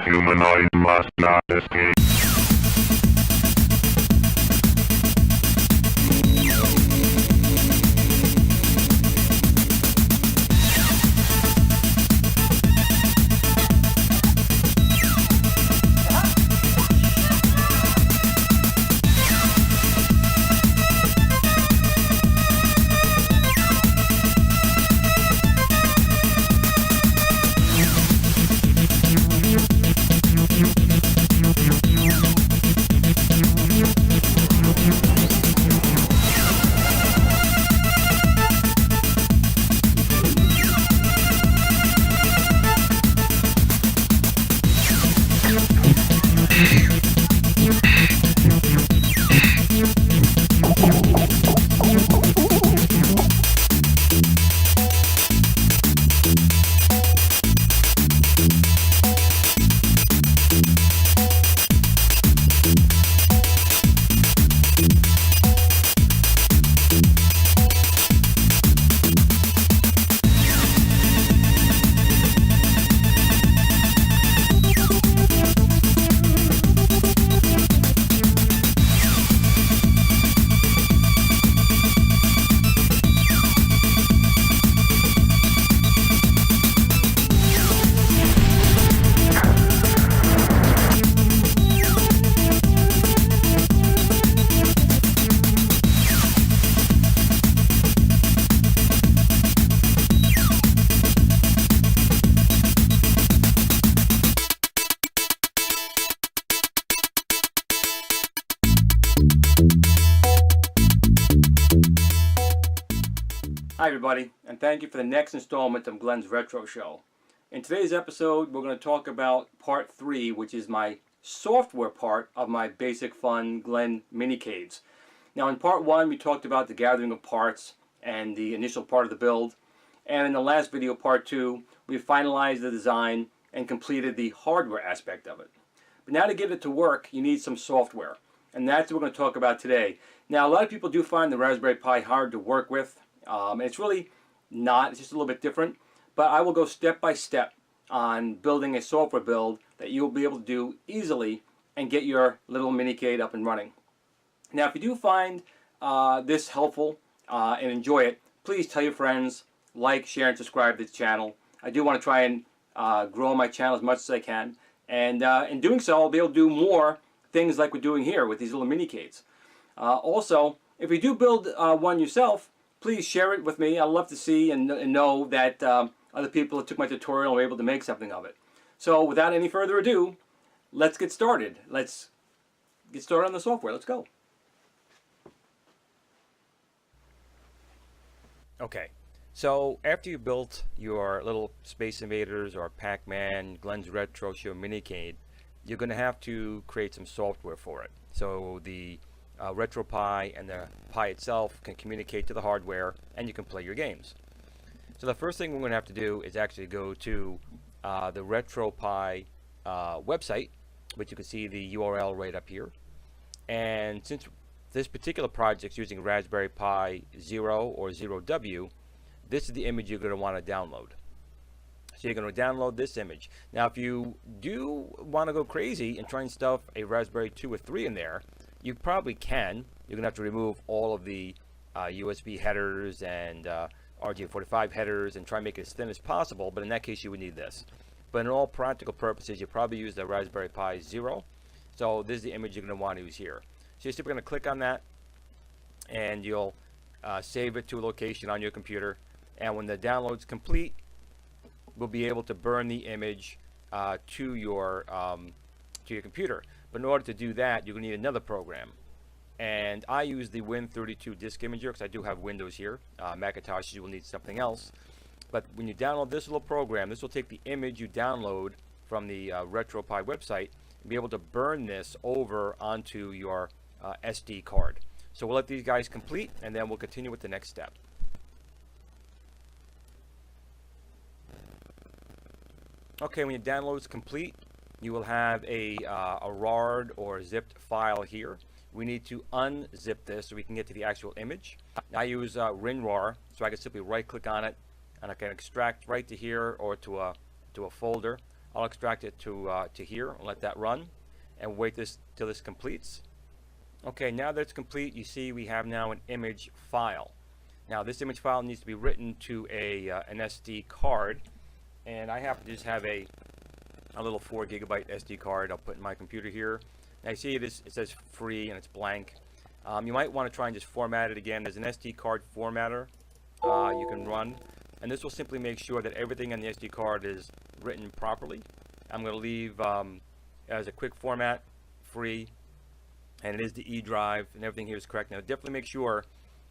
humanoid must not escape. Hi everybody, and thank you for the next installment of Glen's Retro Show. In today's episode, we're going to talk about part 3, which is my software part of my basic fun Glen Mini-Cades. Now in part 1, we talked about the gathering of parts and the initial part of the build. And in the last video, part 2, we finalized the design and completed the hardware aspect of it. But now to get it to work, you need some software. And that's what we're going to talk about today. Now a lot of people do find the Raspberry Pi hard to work with. It's really not, it's just a little bit different, but I will go step by step on building a software build that you'll be able to do easily and get your little Mini-Cade up and running. Now if you do find this helpful and enjoy it, please tell your friends, like, share, and subscribe to the channel. I do want to try and grow my channel as much as I can, and in doing so I'll be able to do more things like we're doing here with these little Mini-Cades. Also, if you do build one yourself, please share it with me. I'd love to see and know that other people that took my tutorial were able to make something of it. So without any further ado, let's get started. Let's get started on the software. Let's go. Okay, so after you built your little Space Invaders or Pac-Man, Glen's Retro Show Mini-Cade, you're going to have to create some software for it. So the RetroPie and the Pi itself can communicate to the hardware, and you can play your games. So the first thing we're going to have to do is actually go to the RetroPie website, which you can see the URL right up here. And since this particular project is using Raspberry Pi 0 or 0W, this is the image you're going to want to download. So you're going to download this image. Now if you do want to go crazy and try and stuff a Raspberry 2 or 3 in there, you probably can. You're going to have to remove all of the USB headers and RJ45 headers and try and make it as thin as possible, but in that case you would need this. But in all practical purposes, you probably use the Raspberry Pi 0. So this is the image you're going to want to use here. So you're simply going to click on that, and you'll save it to a location on your computer. And when the download's complete, we'll be able to burn the image to your computer. But in order to do that, you're going to need another program. And I use the Win32 disk imager because I do have Windows here. Macintosh, you will need something else. But when you download this little program, this will take the image you download from the RetroPie website and be able to burn this over onto your SD card. So we'll let these guys complete, and then we'll continue with the next step. Okay, when your download is complete, you will have a RARD or zipped file here. We need to unzip this so we can get to the actual image. Now I use WinRAR, so I can simply right click on it and I can extract right to here or to a folder. I'll extract it to here and let that run and wait till this completes. Okay, now that it's complete, you see we have now an image file. Now this image file needs to be written to an SD card, and I happen to just have a little 4 GB SD card I'll put in my computer here. Now you see it says free and it's blank. You might want to try and just format it again. There's an SD card formatter you can run, and this will simply make sure that everything on the SD card is written properly. I'm going to leave as a quick format, free, and it is the E drive, and everything here is correct. Now definitely make sure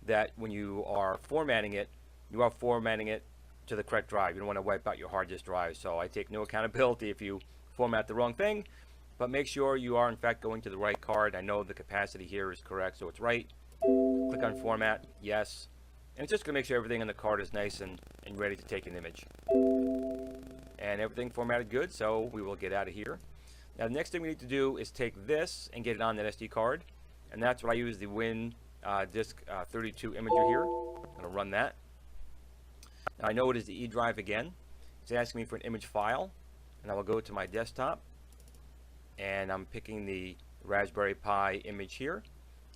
that when you are formatting it, you are formatting it to the correct drive. You don't want to wipe out your hard disk drive. So I take no accountability if you format the wrong thing, but make sure you are in fact going to the right card. I know the capacity here is correct, so it's right. Click on format, yes, and it's just going to make sure everything on the card is nice and ready to take an image. And everything formatted good, so we will get out of here. Now the next thing we need to do is take this and get it on that SD card, and that's what I use the Win Disk 32 imager here. I'm going to run that. Now I know it is the E drive again. It's asking me for an image file, and I will go to my desktop, and I'm picking the Raspberry Pi image here,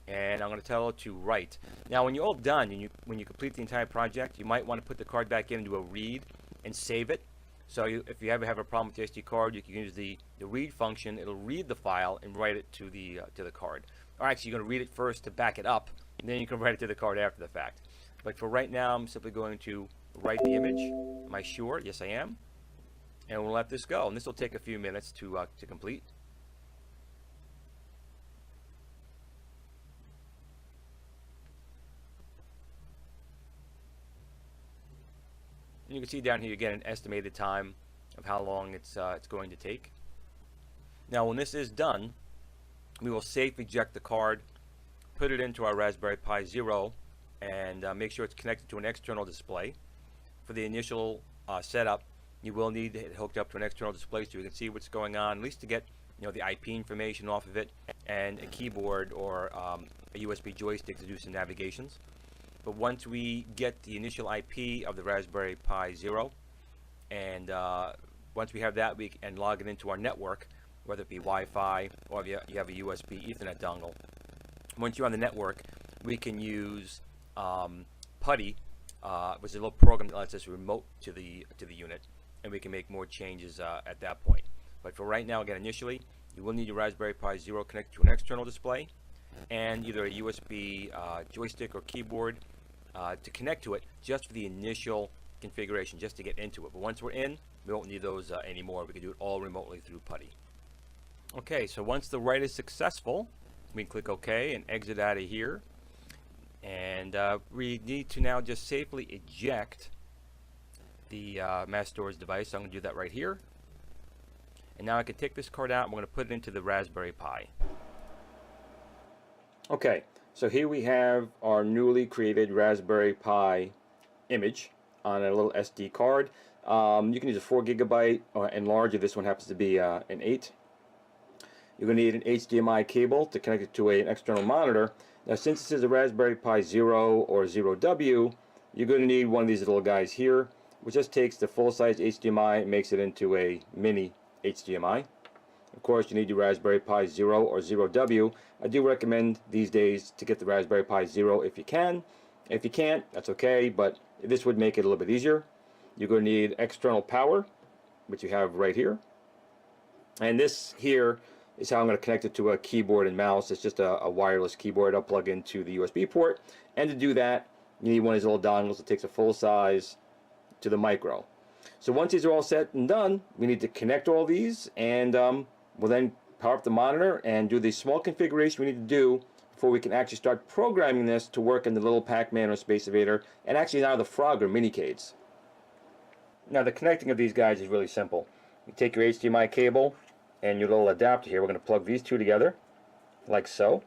and I'm going to tell it to write. Now when you're all done, and when you complete the entire project, you might want to put the card back in and do a read and save it. So if you ever have a problem with the SD card, you can use the read function. It'll read the file and write it to the card. Or actually, you're going to read it first to back it up, and then you can write it to the card after the fact. But for right now, I'm simply going to write the image. Am I sure? Yes, I am. And we'll let this go. And this will take a few minutes to complete. And you can see down here you get an estimated time of how long it's going to take. Now when this is done, we will safe eject the card, put it into our Raspberry Pi Zero, and make sure it's connected to an external display. For the initial setup, you will need it hooked up to an external display so you can see what's going on, at least to get the IP information off of it, and a keyboard or a USB joystick to do some navigations. But once we get the initial IP of the Raspberry Pi Zero, and once we have that, we can log it into our network, whether it be Wi-Fi or if you have a USB Ethernet dongle. Once you're on the network, we can use PuTTY, which is a little program that lets us remote to the unit, and we can make more changes at that point. But for right now, again, initially, you will need your Raspberry Pi Zero connected to an external display, and either a USB joystick or keyboard to connect to it, just for the initial configuration, just to get into it. But once we're in, we won't need those anymore. We can do it all remotely through PuTTY. Okay, so once the write is successful, we can click OK and exit out of here. And we need to now just safely eject the mass storage device. So I'm going to do that right here. And now I can take this card out and we're going to put it into the Raspberry Pi. Okay, so here we have our newly created Raspberry Pi image on a little SD card. You can use a 4 GB and larger. This one happens to be an 8. You're going to need an HDMI cable to connect it to an external monitor. Now since this is a Raspberry Pi 0 or 0W, you're going to need one of these little guys here, which just takes the full-size HDMI and makes it into a mini HDMI. Of course, you need your Raspberry Pi 0 or 0W. I do recommend these days to get the Raspberry Pi 0 if you can. If you can't, that's okay, but this would make it a little bit easier. You're going to need external power, which you have right here. And this here is how I'm going to connect it to a keyboard and mouse. It's just a wireless keyboard I'll plug into the USB port. And to do that, you need one of these little dongles that takes a full size to the micro. So once these are all set and done, we need to connect all these, and we'll then power up the monitor and do the small configuration we need to do before we can actually start programming this to work in the little Pac-Man or Space Invader, and actually now the Frog or Mini-Cades. Now the connecting of these guys is really simple. You take your HDMI cable and your little adapter here. We're going to plug these two together, like so.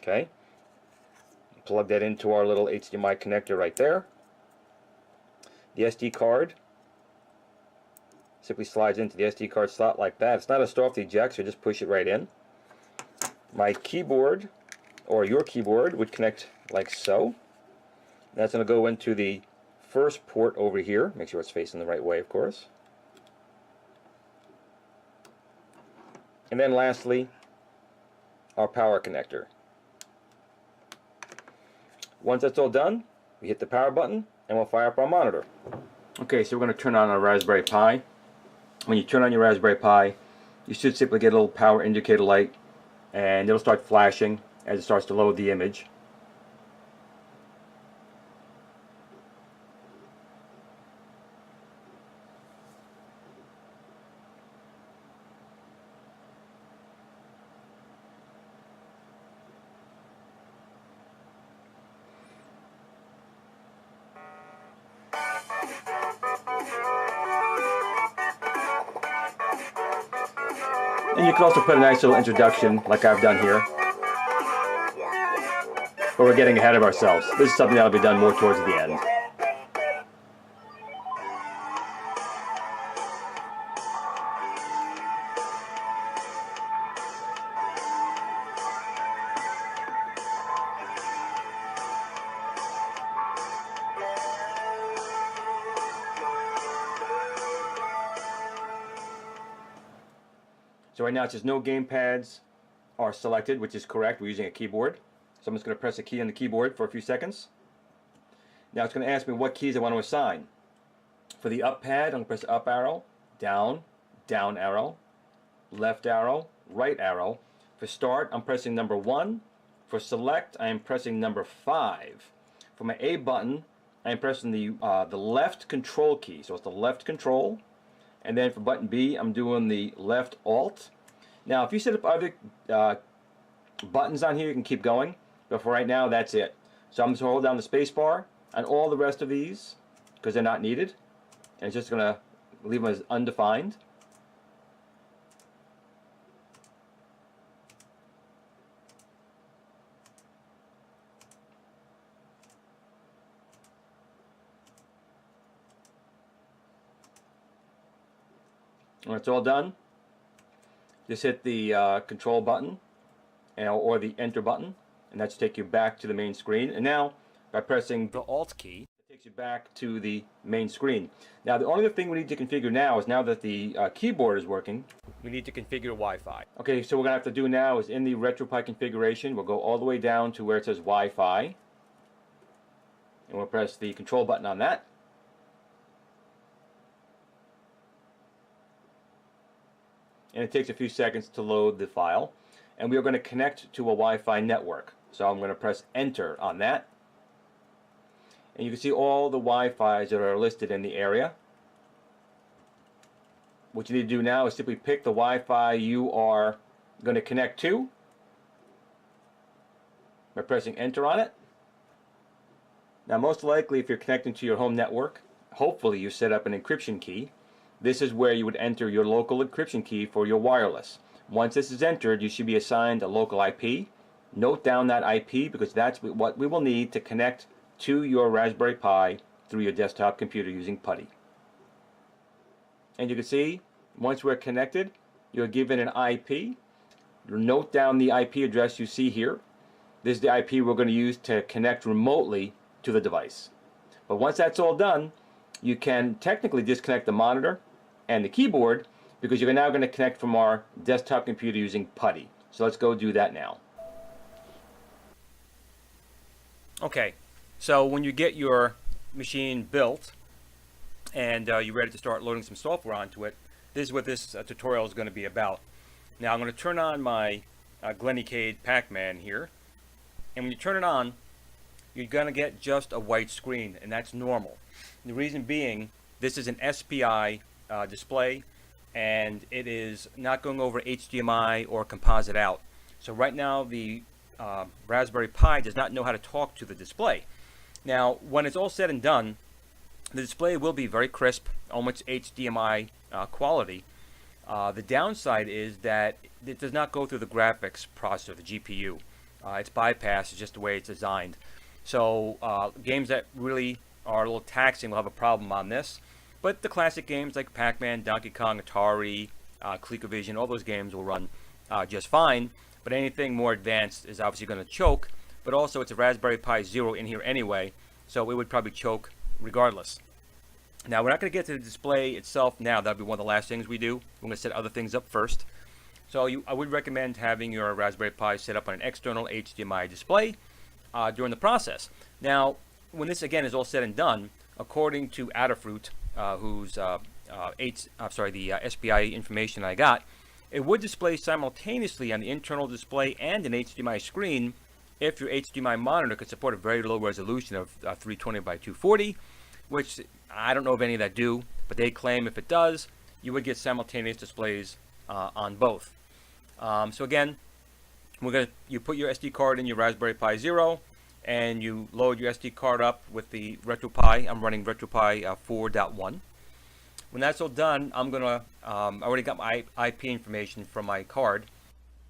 Okay. Plug that into our little HDMI connector right there. The SD card simply slides into the SD card slot like that. It's not a soft eject, so just push it right in. My keyboard, or your keyboard, would connect like so. That's going to go into the first port over here. Make sure it's facing the right way, of course. And then lastly, our power connector. Once that's all done, we hit the power button and we'll fire up our monitor. Okay, so we're going to turn on our Raspberry Pi. When you turn on your Raspberry Pi, you should simply get a little power indicator light, and it'll start flashing as it starts to load the image. And you can also put a nice little introduction like I've done here. But we're getting ahead of ourselves. This is something that will be done more towards the end. So right now it says no gamepads are selected, which is correct. We're using a keyboard. So I'm just going to press a key on the keyboard for a few seconds. Now it's going to ask me what keys I want to assign. For the up pad, I'm going to press up arrow, down, down arrow, left arrow, right arrow. For start, I'm pressing number 1. For select, I am pressing number 5. For my A button, I am pressing the left control key. So it's the left control. And then for button B, I'm doing the left alt. Now, if you set up other buttons on here, you can keep going. But for right now, that's it. So I'm just going to hold down the space bar on all the rest of these because they're not needed. And it's just going to leave them as undefined. When it's all done, just hit the control button or the enter button, and that should take you back to the main screen. And now, by pressing the alt key, it takes you back to the main screen. Now, the only other thing we need to configure now is now that the keyboard is working, we need to configure Wi-Fi. Okay, so what we're going to have to do now is in the RetroPie configuration, we'll go all the way down to where it says Wi-Fi, and we'll press the control button on that. And it takes a few seconds to load the file. And we are going to connect to a Wi-Fi network. So I'm going to press enter on that. And you can see all the Wi-Fis that are listed in the area. What you need to do now is simply pick the Wi-Fi you are going to connect to by pressing enter on it. Now, most likely, if you're connecting to your home network, hopefully you set up an encryption key. This is where you would enter your local encryption key for your wireless. Once this is entered, you should be assigned a local IP. Note down that IP because that's what we will need to connect to your Raspberry Pi through your desktop computer using PuTTY. And you can see, once we're connected, you're given an IP. Note down the IP address you see here. This is the IP we're going to use to connect remotely to the device. But once that's all done, you can technically disconnect the monitor and the keyboard because you're now going to connect from our desktop computer using PuTTY. So let's go do that now. Okay, so when you get your machine built and you're ready to start loading some software onto it, this is what this tutorial is going to be about. Now I'm going to turn on my Glennycade Pac-Man here, and when you turn it on, you're going to get just a white screen, and that's normal. The reason being, this is an SPI display, and it is not going over HDMI or composite out. So right now the Raspberry Pi does not know how to talk to the display. Now when it's all said and done, the display will be very crisp, almost HDMI quality. The downside is that it does not go through the graphics processor, the GPU. It's bypassed, it's just the way it's designed. So games that really are a little taxing will have a problem on this. But the classic games like Pac-Man, Donkey Kong, Atari, ColecoVision, all those games will run just fine. But anything more advanced is obviously going to choke. But also it's a Raspberry Pi Zero in here anyway, so it would probably choke regardless. Now we're not going to get to the display itself now. That'll be one of the last things we do. We're going to set other things up first. So I would recommend having your Raspberry Pi set up on an external HDMI display during the process. Now, when this again is all said and done, according to Adafruit, whose SPI information I got, it would display simultaneously on the internal display and an HDMI screen if your HDMI monitor could support a very low resolution of 320 by 240, which I don't know if any of that do, but they claim if it does, you would get simultaneous displays on both. So again, you put your SD card in your Raspberry Pi Zero, and you load your SD card up with the RetroPie. I'm running RetroPie 4.1. When that's all done, I already got my IP information from my card.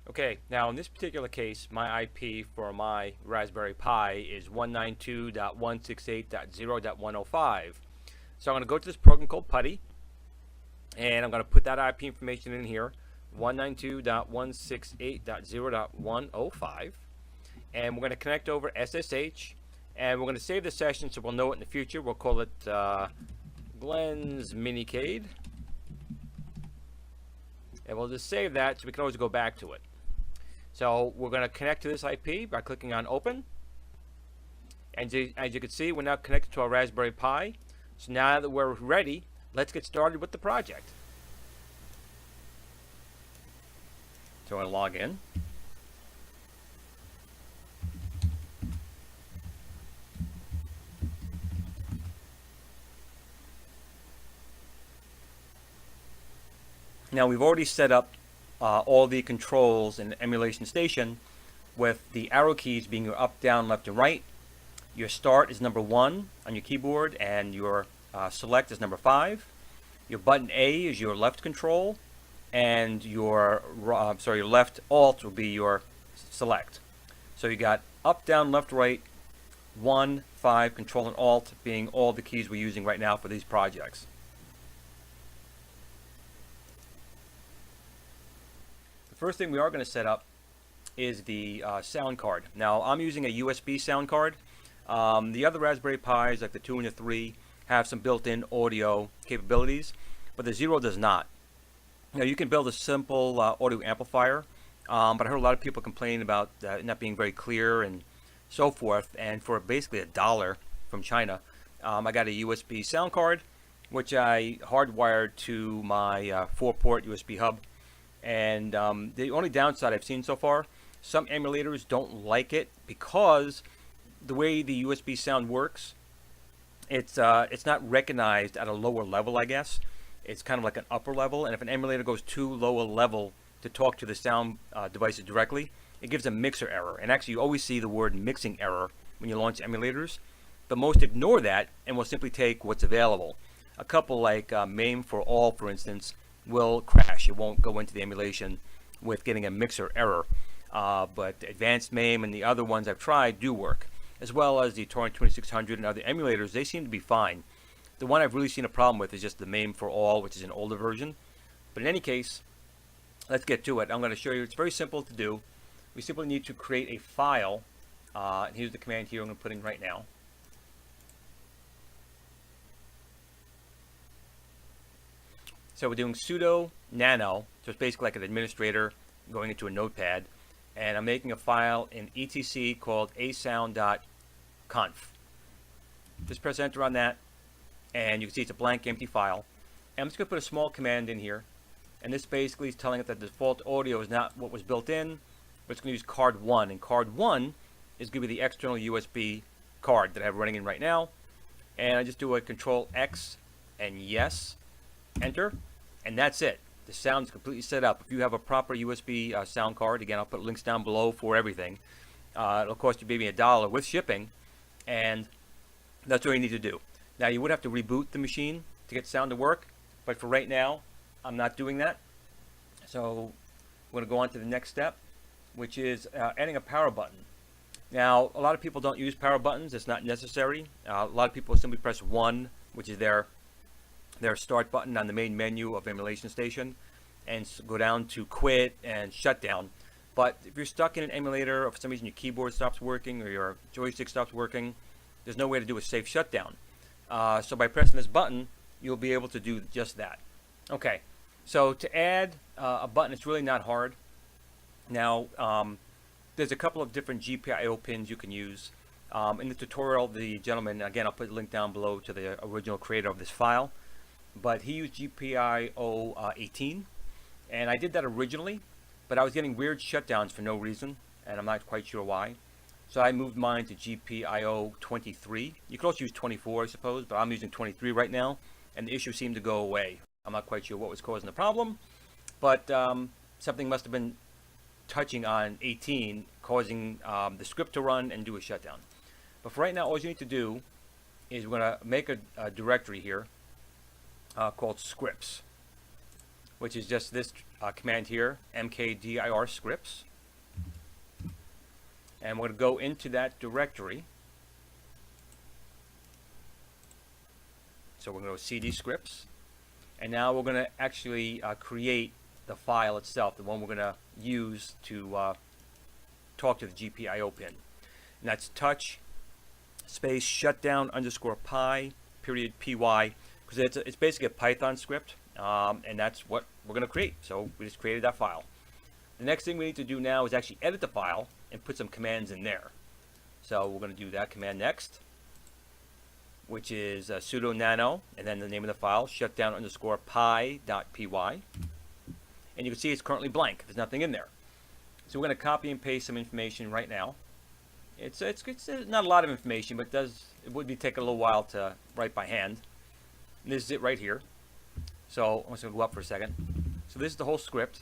Okay, now in this particular case, my IP for my Raspberry Pi is 192.168.0.105. So I'm going to go to this program called PuTTY, and I'm going to put that IP information in here, 192.168.0.105. And we're going to connect over SSH, and we're going to save the session so we'll know it in the future. We'll call it Glen's Mini-Cade, and we'll just save that so we can always go back to it. So we're going to connect to this IP by clicking on Open, and as you can see, we're now connected to our Raspberry Pi. So now that we're ready, let's get started with the project. So I'm going to log in. Now we've already set up all the controls in the emulation station, with the arrow keys being your up, down, left, and right. Your start is number 1 on your keyboard, and your select is number 5. Your button A is your left control, and your left alt will be your select. So you got up, down, left, right, 1, 5, control, and alt being all the keys we're using right now for these projects. First thing we are going to set up is the sound card. Now I'm using a USB sound card. The other Raspberry Pis, like the 2 and the 3, have some built-in audio capabilities, but the Zero does not. Now you can build a simple audio amplifier, but I heard a lot of people complaining about it not being very clear and so forth, and for basically $1 from China, I got a USB sound card, which I hardwired to my 4-port USB hub. And the only downside I've seen so far, some emulators don't like it because the way the USB sound works, it's not recognized at a lower level, I guess. It's kind of like an upper level, and if an emulator goes too low a level to talk to the sound devices directly, it gives a mixer error. And actually you always see the word mixing error when you launch emulators, but most ignore that and will simply take what's available. A couple like MAME for All, for instance, will crash. It won't go into the emulation with getting a mixer error. But Advanced MAME and the other ones I've tried do work, as well as the Torrent 2600 and other emulators. They seem to be fine. The one I've really seen a problem with is just the MAME for All, which is an older version. But in any case, let's get to it. I'm going to show you. It's very simple to do. We simply need to create a file. And here's the command here I'm going to put in right now. So we're doing sudo nano, so it's basically like an administrator going into a notepad, and I'm making a file in etc called asound.conf. Just press enter on that, and you can see it's a blank empty file. And I'm just going to put a small command in here, and this basically is telling it that the default audio is not what was built in, but it's going to use card 1, and card 1 is going to be the external USB card that I have running in right now. And I just do a control X and yes, enter, and that's it. The sound's completely set up. If you have a proper USB sound card, again, I'll put links down below for everything. It'll cost you maybe $1 with shipping, and that's all you need to do. Now you would have to reboot the machine to get sound to work, but for right now, I'm not doing that. So we're going to go on to the next step, which is adding a power button. Now, a lot of people don't use power buttons. It's not necessary. A lot of people simply press 1, which is their start button on the main menu of Emulation Station, and go down to quit and shutdown. But if you're stuck in an emulator, or for some reason your keyboard stops working or your joystick stops working, there's no way to do a safe shutdown. So by pressing this button, you'll be able to do just that. Okay, So to add a button, it's really not hard. Now, there's a couple of different GPIO pins you can use. In the tutorial, the gentleman, again, I'll put a link down below to the original creator of this file, but he used GPIO 18, and I did that originally, but I was getting weird shutdowns for no reason, and I'm not quite sure why. So I moved mine to GPIO 23. You could also use 24, I suppose, but I'm using 23 right now, and the issue seemed to go away. I'm not quite sure what was causing the problem, but something must have been touching on 18, causing the script to run and do a shutdown. But for right now, all you need to do is we're going to make a directory here called scripts, which is just this command here, mkdir scripts. And we're going to go into that directory. So we're going to go cd scripts. And now we're going to actually create the file itself, the one we're going to use to talk to the GPIO pin. And that's touch space shutdown underscore pi period py, because it's basically a Python script, and that's what we're going to create. So we just created that file. The next thing we need to do now is actually edit the file and put some commands in there. So we're going to do that command next, which is sudo nano, and then the name of the file, shutdown underscore pi.py. And you can see it's currently blank. There's nothing in there. So we're going to copy and paste some information right now. It's not a lot of information, but it would take a little while to write by hand. And this is it right here. So I'm just going to go up for a second. So this is the whole script.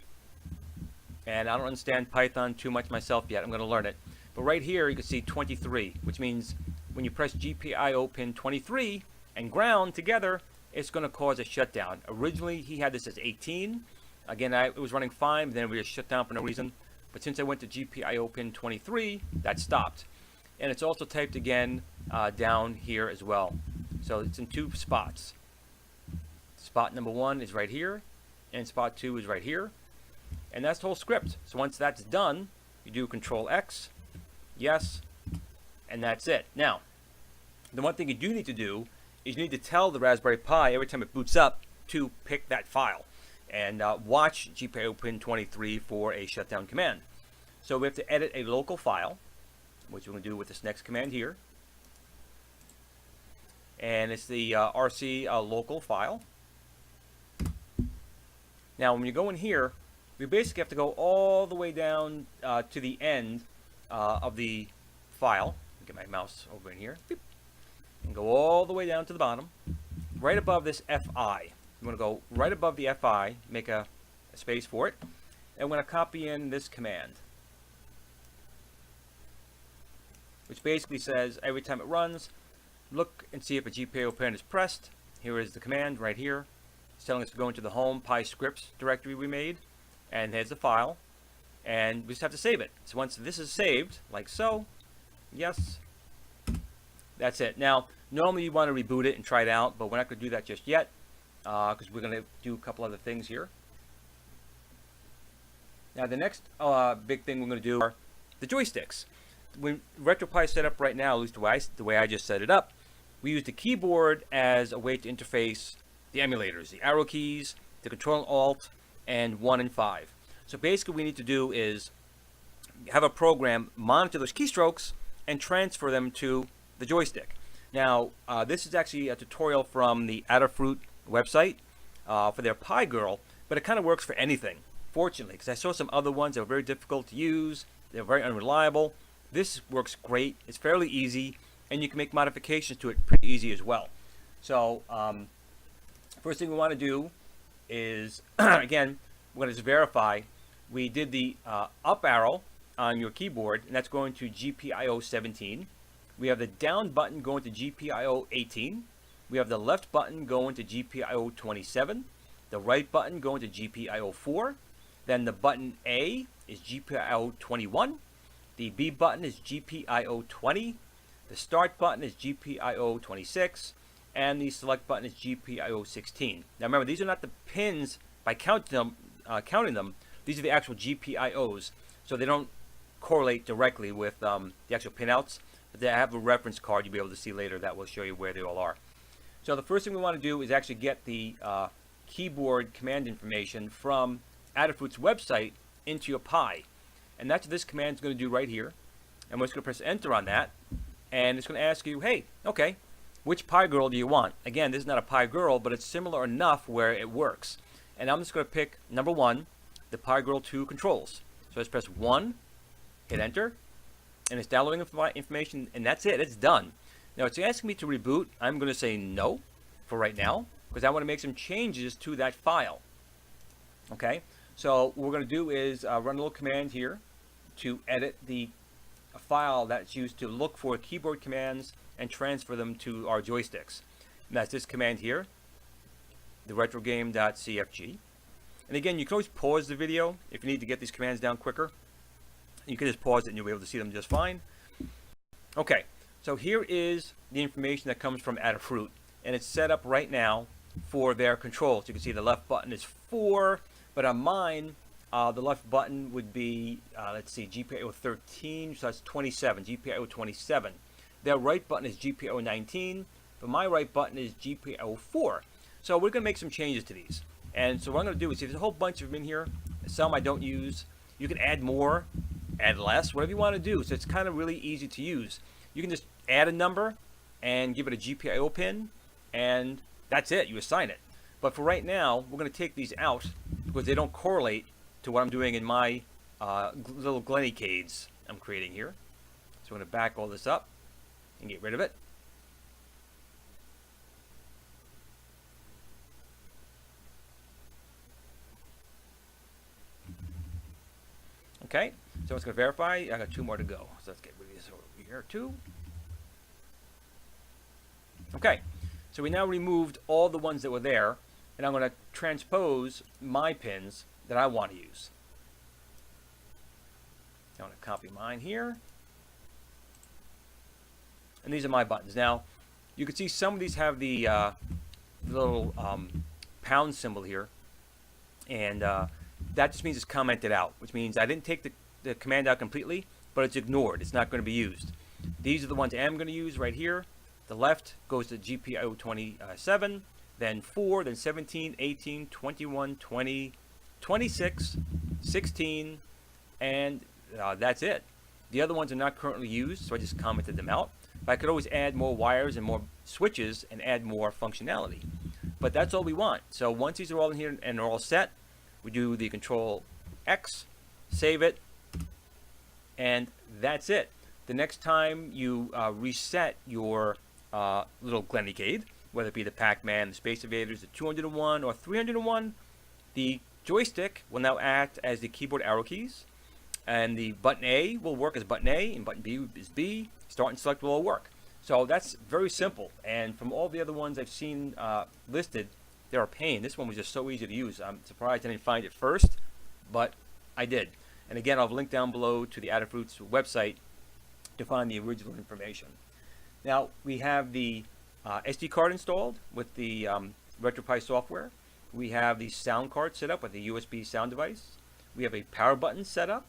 And I don't understand Python too much myself yet. I'm going to learn it. But right here you can see 23, which means when you press GPIO pin 23 and ground together, it's going to cause a shutdown. Originally he had this as 18. Again, it was running fine, but then we just shut down for no reason. But since I went to GPIO pin 23, that stopped. And it's also typed again down here as well. So it's in two spots. Spot number 1 is right here, and spot 2 is right here. And that's the whole script. So once that's done, you do Control X, yes, and that's it. Now, the one thing you do need to do is you need to tell the Raspberry Pi every time it boots up to pick that file and watch GPIO pin 23 for a shutdown command. So we have to edit a local file, which we're going to do with this next command here. And it's the RC local file. Now when you go in here, we basically have to go all the way down to the end of the file. Get my mouse over in here. Beep. And go all the way down to the bottom, right above this FI. I'm going to go right above the FI, make a space for it, and I'm going to copy in this command, which basically says every time it runs, look and see if a GPIO pin is pressed. Here is the command right here. It's telling us to go into the home Pi scripts directory we made, and there's the file, and we just have to save it. So once this is saved, like so, yes, that's it. Now, normally you want to reboot it and try it out, but we're not going to do that just yet, because we're going to do a couple other things here. Now, the next big thing we're going to do are the joysticks. When RetroPie is set up right now, at least the way I just set it up, we use the keyboard as a way to interface the emulators, the arrow keys, the Control and Alt, and 1 and 5. So basically what we need to do is have a program monitor those keystrokes and transfer them to the joystick. Now, this is actually a tutorial from the Adafruit website for their Pi Girl, but it kind of works for anything, fortunately, because I saw some other ones that were very difficult to use. They're very unreliable. This works great. It's fairly easy, and you can make modifications to it pretty easy as well. So, first thing we want to do is, again, we're going to just verify we did the up arrow on your keyboard, and that's going to GPIO 17. We have the down button going to GPIO 18. We have the left button going to GPIO 27. The right button going to GPIO 4. Then the button A is GPIO 21. The B button is GPIO 20. The start button is GPIO 26. And the select button is GPIO 16. Now remember, these are not the pins by counting them. These are the actual GPIOs, so they don't correlate directly with the actual pinouts. But they have a reference card you'll be able to see later that will show you where they all are. So the first thing we want to do is actually get the keyboard command information from Adafruit's website into your Pi. And that's what this command is going to do right here. And we're just going to press enter on that. And it's going to ask you, hey, okay, which Pi girl do you want? Again, this is not a Pi girl, but it's similar enough where it works. And I'm just going to pick number 1, the Pi girl 2 controls. So let's press 1, hit enter, and it's downloading information, and that's it. It's done. Now it's asking me to reboot. I'm going to say no for right now because I want to make some changes to that file. Okay, so what we're going to do is run a little command here to edit the file that's used to look for keyboard commands and transfer them to our joysticks. And that's this command here, the retrogame.cfg. And again, you can always pause the video if you need to get these commands down quicker. You can just pause it and you'll be able to see them just fine. Okay, so here is the information that comes from Adafruit, and it's set up right now for their controls. You can see the left button is 4, but on mine, the left button would be, let's see, GPIO 13, so that's 27, GPIO 27. Their right button is GPIO 19, but my right button is GPIO 4. So we're going to make some changes to these. And so what I'm going to do is, see, there's a whole bunch of them in here. Some I don't use. You can add more, add less, whatever you want to do. So it's kind of really easy to use. You can just add a number and give it a GPIO pin, and that's it. You assign it. But for right now, we're going to take these out because they don't correlate to what I'm doing in my little Glennycades I'm creating here. So I'm going to back all this up and get rid of it. Okay, so it's going to verify. I got 2 more to go. So let's get rid of this over here too. Okay, so we now removed all the ones that were there, and I'm going to transpose my pins that I want to use. I'm going to copy mine here. And these are my buttons. Now, you can see some of these have the little pound symbol here, and that just means it's commented out, which means I didn't take the command out completely, but it's ignored. It's not going to be used. These are the ones I am going to use right here. The left goes to GPIO 27, then 4, then 17, 18, 21, 20, 26, 16, and that's it. The other ones are not currently used, so I just commented them out. But I could always add more wires and more switches and add more functionality. But that's all we want. So once these are all in here and they're all set, we do the Control X, save it, and that's it. The next time you reset your little Glennycade, whether it be the Pac-Man, the Space Invaders, the 201 or 301, the joystick will now act as the keyboard arrow keys, and the button A will work as button A, and button B is B. Start and select will all work. So that's very simple, and from all the other ones I've seen listed, they're a pain. This one was just so easy to use. I'm surprised I didn't find it first, but I did. And again, I'll link down below to the Adafruit's website to find the original information. Now, we have the SD card installed with the RetroPie software. We have the sound card set up with the USB sound device. We have a power button set up.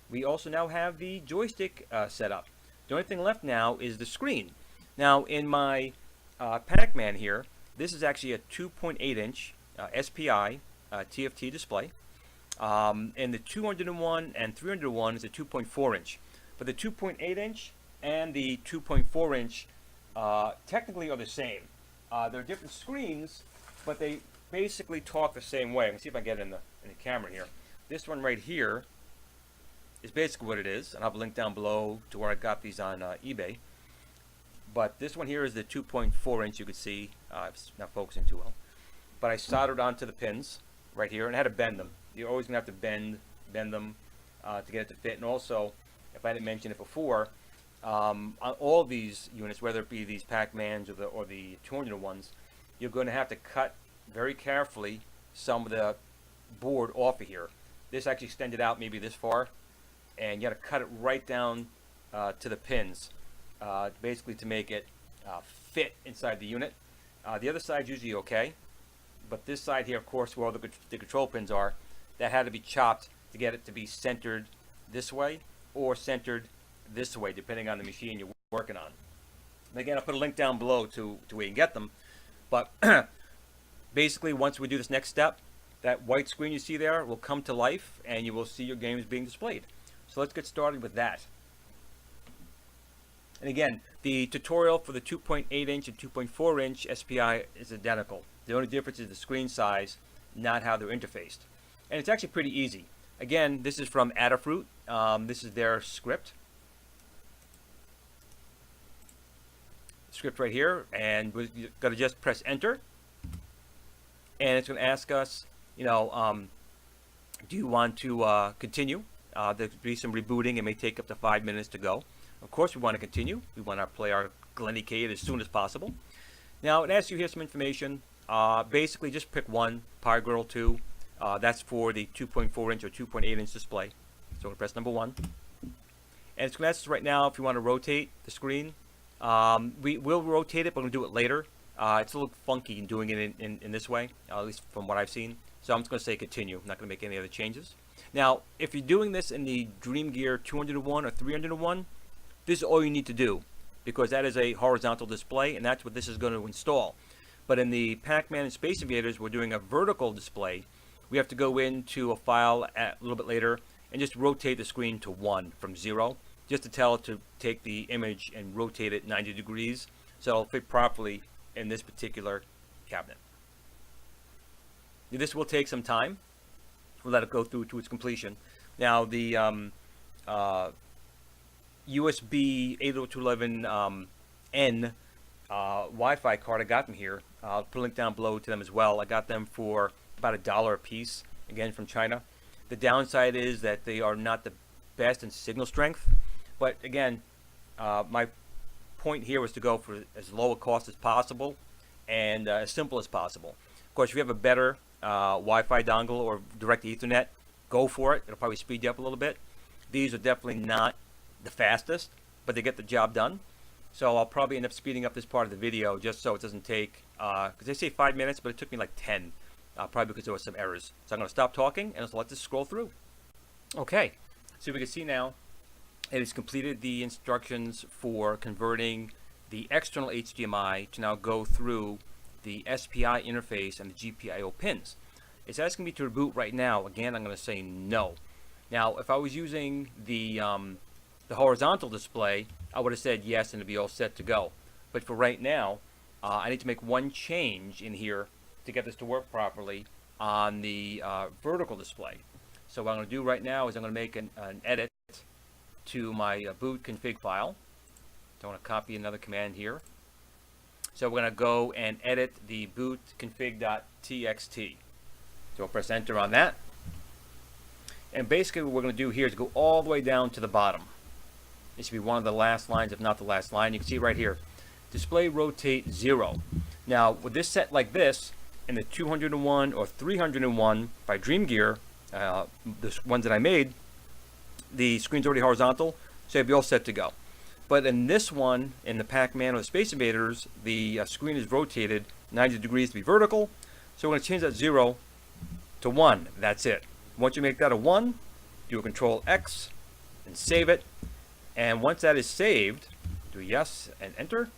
We also now have the joystick set up. The only thing left now is the screen. Now, in my Pac-Man here, this is actually a 2.8-inch SPI TFT display. And the 201 and 301 is a 2.4-inch. But the 2.8-inch and the 2.4-inch technically are the same. They're different screens, but they basically talk the same way. Let me see if I can get it in the camera here. This one right here is basically what it is, and I'll have a link down below to where I got these on eBay. But this one here is the 2.4-inch. You can see it's not focusing too well. But I soldered onto the pins right here, and I had to bend them. You're always gonna have to bend them to get it to fit. And also, if I didn't mention it before, on all these units, whether it be these Pac-Mans or the 201s, you're going to have to cut very carefully some of the board off of here. This actually extended out maybe this far, and you got to cut it right down to the pins, basically to make it fit inside the unit. The other side's usually okay, but this side here, of course, where all the control pins are, that had to be chopped to get it to be centered this way or centered this way, depending on the machine you're working on. And again, I'll put a link down below to where you can get them. But basically, once we do this next step, that white screen you see there will come to life and you will see your games being displayed. So let's get started with that. And again, the tutorial for the 2.8 inch and 2.4 inch SPI is identical. The only difference is the screen size, not how they're interfaced. And it's actually pretty easy. Again, this is from Adafruit. This is their script. Script right here, and we're going to just press enter. And it's going to ask us, do you want to continue? There'll be some rebooting. It may take up to 5 minutes to go. Of course, we want to continue. We want to play our Glennycade as soon as possible. Now, it asks you here some information. Basically, just pick one, Pi Girl 2. That's for the 2.4 inch or 2.8 inch display. So we'll press number 1. And it's going to ask us right now if you want to rotate the screen. We will rotate it, but we'll do it later. It's a little funky in doing it in this way, at least from what I've seen. So I'm just going to say continue. I'm not going to make any other changes. Now, if you're doing this in the Dream Gear 201 or 301, this is all you need to do, because that is a horizontal display, and that's what this is going to install. But in the Pac-Man and Space Invaders, we're doing a vertical display. We have to go into a file a little bit later and just rotate the screen to 1 from 0, just to tell it to take the image and rotate it 90 degrees so it'll fit properly in this particular cabinet. This will take some time. We'll let it go through to its completion. Now, the USB 802.11n Wi-Fi card I got from here. I'll put a link down below to them as well. I got them for about $1 a piece, again from China. The downside is that they are not the best in signal strength, but again, my point here was to go for as low a cost as possible and as simple as possible. Of course, if you have a better Wi-Fi dongle or direct Ethernet, go for it. It'll probably speed you up a little bit. These are definitely not the fastest, but they get the job done. So I'll probably end up speeding up this part of the video just so it doesn't take, because they say 5 minutes, but it took me like 10, probably because there were some errors. So I'm going to stop talking and just let this scroll through. Okay, so we can see now it has completed the instructions for converting the external HDMI to now go through the SPI interface and the GPIO pins. It's asking me to reboot right now. Again, I'm going to say no. Now, if I was using the horizontal display, I would have said yes and it'd be all set to go. But for right now, I need to make one change in here to get this to work properly on the vertical display. So what I'm going to do right now is I'm going to make an edit to my boot config file. So I want to copy another command here. So we're going to go and edit the boot config.txt. So I'll press enter on that. And basically what we're going to do here is go all the way down to the bottom. This should be one of the last lines, if not the last line. You can see right here, display rotate 0. Now, with this set like this, in the 201 or 301 by Dream Gear, the ones that I made, the screen's already horizontal, so it'll be all set to go. But in this one, in the Pac-Man or the Space Invaders, the screen is rotated 90 degrees to be vertical. So we're going to change that 0 to 1. That's it. Once you make that a 1, do a Control X and save it. And once that is saved, do yes and enter.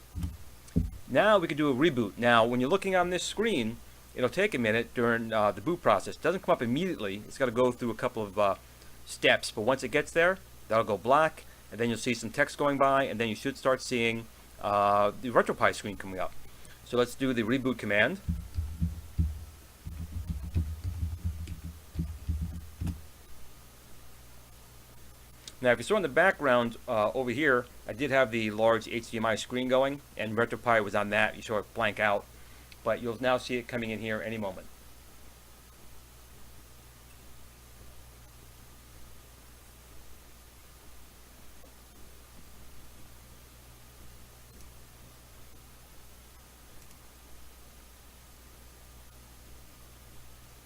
Now we can do a reboot. Now, when you're looking on this screen, it'll take a minute during the boot process. It doesn't come up immediately. It's got to go through a couple of steps. But once it gets there, that'll go black. And then you'll see some text going by. And then you should start seeing the RetroPie screen coming up. So let's do the reboot command. Now, if you saw in the background over here, I did have the large HDMI screen going, and RetroPie was on that. You saw it blank out, but you'll now see it coming in here any moment.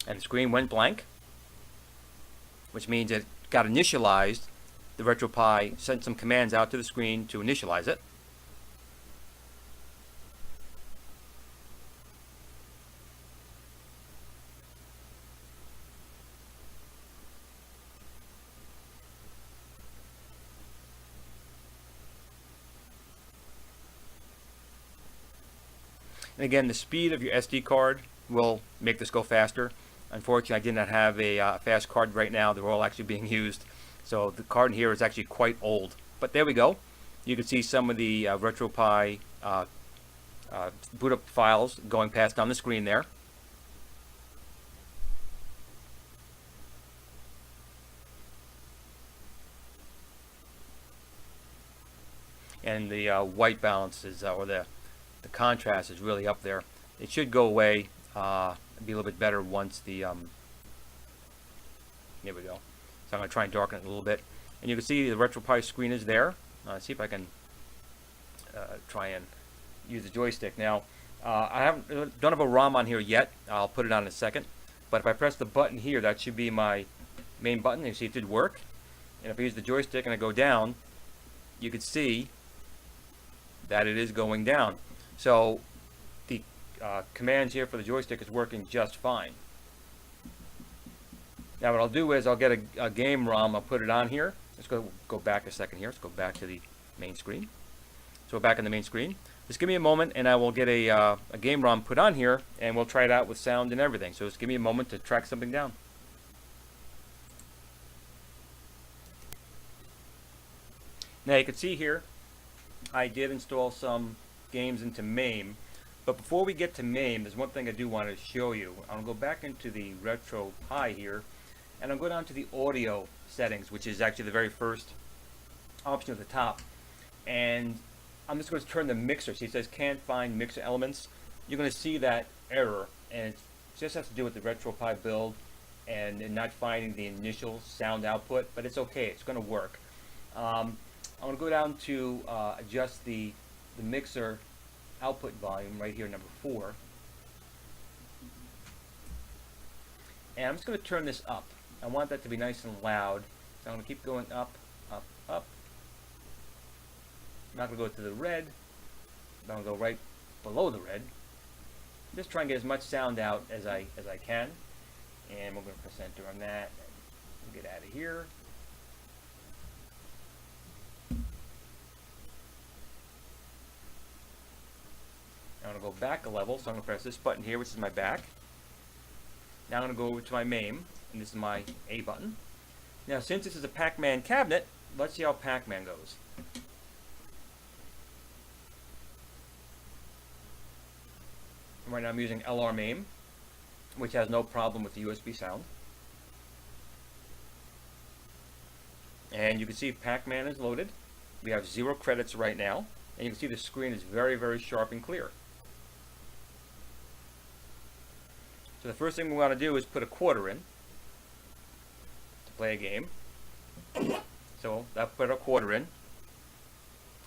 And the screen went blank, which means it got initialized. The RetroPie sent some commands out to the screen to initialize it. And again, the speed of your SD card will make this go faster. Unfortunately, I did not have a fast card right now. They're all actually being used. So the card in here is actually quite old. But there we go. You can see some of the RetroPie boot up files going past on the screen there. And the white balance is, or the contrast is really up there. It should go away, be a little bit better once the, there we go. So I'm going to try and darken it a little bit. And you can see the RetroPie screen is there. See if I can try and use the joystick. Now, I don't have a ROM on here yet. I'll put it on in a second. But if I press the button here, that should be my main button. You see it did work. And if I use the joystick and I go down, you can see that it is going down. So the commands here for the joystick is working just fine. Now what I'll do is I'll get a game ROM, I'll put it on here. Let's go back a second here. Let's go back to the main screen. So we're back on the main screen. Just give me a moment and I will get a game ROM put on here and we'll try it out with sound and everything. So just give me a moment to track something down. Now you can see here I did install some games into MAME, but before we get to MAME, there's one thing I do want to show you. I'll go back into the RetroPie here, and I'll go down to the audio settings, which is actually the very first option at the top. And I'm just going to turn the mixer. See, it says can't find mixer elements. You're going to see that error, and it just has to do with the RetroPie build and not finding the initial sound output, but it's okay. It's going to work. I'm going to go down to adjust the mixer output volume right here, number 4. And I'm just going to turn this up. I want that to be nice and loud. So I'm going to keep going up, up, up. I'm not going to go to the red. I'm going to go right below the red. Just try and get as much sound out as I can. And we're going to press enter on that. We'll get out of here. I'm going to go back a level, so I'm going to press this button here, which is my back. Now I'm going to go over to my MAME, and this is my A button. Now, since this is a Pac-Man cabinet, let's see how Pac-Man goes. Right now I'm using LR MAME, which has no problem with the USB sound. And you can see Pac-Man is loaded. We have 0 credits right now, and you can see the screen is very, very sharp and clear. So the first thing we want to do is put a quarter in to play a game. So that put a quarter in.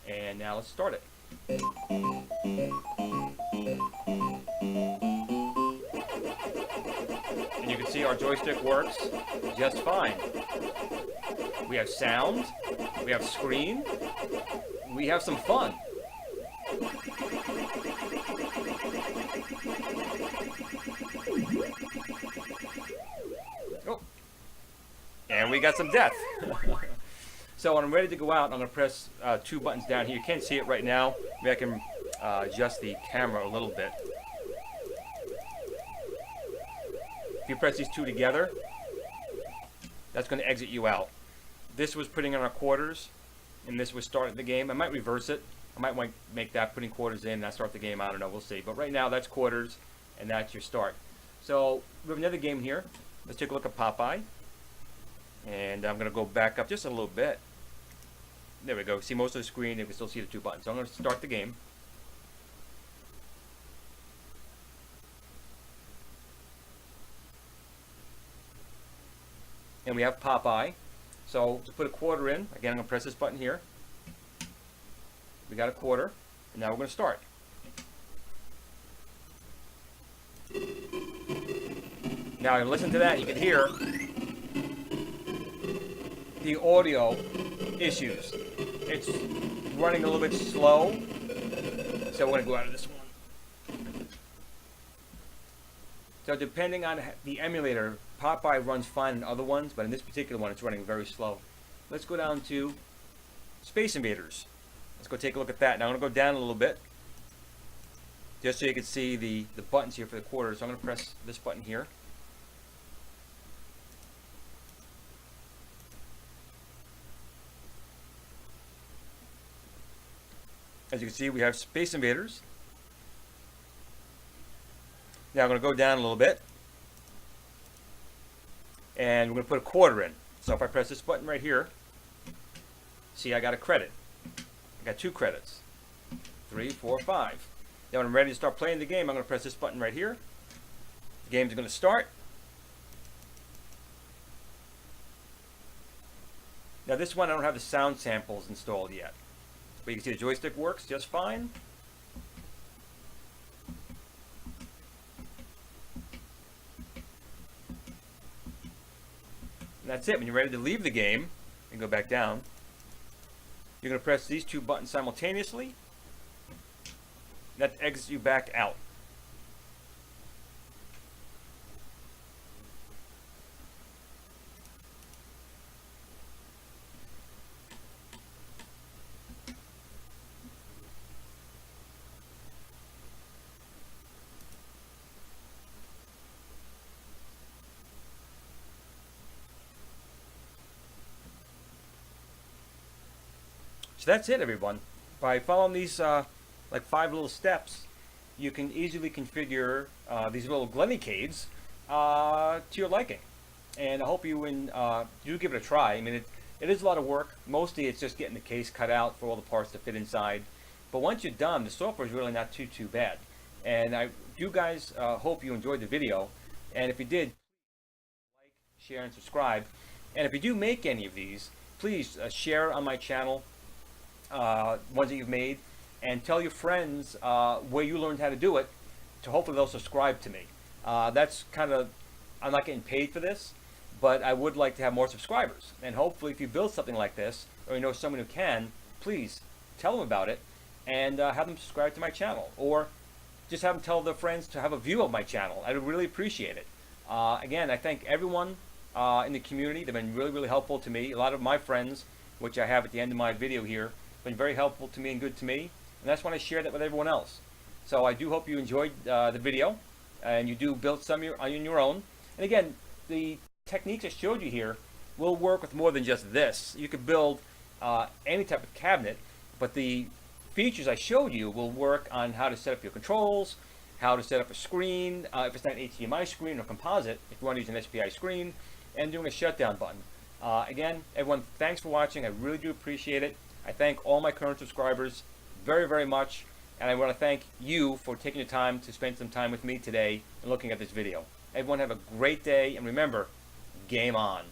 And now let's start it. And you can see our joystick works just fine. We have sound, we have screen, we have some fun. Oh. And we got some death. So when I'm ready to go out, I'm going to press 2 buttons down here. You can't see it right now. Maybe I can adjust the camera a little bit. If you press these 2 together, that's going to exit you out. This was putting in our quarters, and this was starting the game. I might reverse it. I might want to make that putting quarters in and not start the game. I don't know. We'll see. But right now, that's quarters, and that's your start. So we have another game here. Let's take a look at Popeye. And I'm going to go back up just a little bit. There we go. See most of the screen. You can still see the 2 buttons. So I'm going to start the game. And we have Popeye. So to put a quarter in, again, I'm going to press this button here. We got a quarter. And now we're going to start. Now, listen to that. You can hear the audio issues. It's running a little bit slow, so we're going to go out of this one. So depending on the emulator, Popeye runs fine in other ones, but in this particular one it's running very slow. Let's go down to Space Invaders. Let's go take a look at that. Now I'm going to go down a little bit. just so you can see the buttons here for the quarters. So I'm going to press this button here. As you can see, we have Space Invaders. Now I'm going to go down a little bit, and we're going to put a quarter in. So if I press this button right here, see, I got a credit. I got 2 credits. 3, 4, 5. Now when I'm ready to start playing the game, I'm going to press this button right here. The game's going to start. Now this one, I don't have the sound samples installed yet. But you can see the joystick works just fine. And that's it. When you're ready to leave the game and go back down, you're going to press these 2 buttons simultaneously. That exits you back out. So that's it, everyone. By following these like 5 little steps, you can easily configure these little Glennycades to your liking. And I hope you do give it a try. I mean, it is a lot of work. Mostly it's just getting the case cut out for all the parts to fit inside. But once you're done, the software is really not too bad. And I do guys hope you enjoyed the video. And if you did, like, share, and subscribe. And if you do make any of these, please share on my channel. Ones that you've made, and tell your friends where you learned how to do it, to hopefully they'll subscribe to me. That's kind of, I'm not getting paid for this, but I would like to have more subscribers. And hopefully if you build something like this, or you know someone who can, please tell them about it and have them subscribe to my channel, or just have them tell their friends to have a view of my channel. I would really appreciate it. Again, I thank everyone in the community. They've been really helpful to me. A lot of my friends, which I have at the end of my video here, been very helpful to me and good to me, and that's when I share that with everyone else. So I do hope you enjoyed the video, and you do build some on your own. And again, the techniques I showed you here will work with more than just this. You could build any type of cabinet, but the features I showed you will work on how to set up your controls, how to set up a screen, if it's not an HDMI screen or composite, if you want to use an SPI screen, and doing a shutdown button. Again, everyone, thanks for watching. I really do appreciate it. I thank all my current subscribers very much, and I want to thank you for taking the time to spend some time with me today and looking at this video. Everyone have a great day, and remember, game on.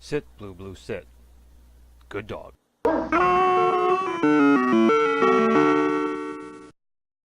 Sit, Blue Blue, sit. Good dog.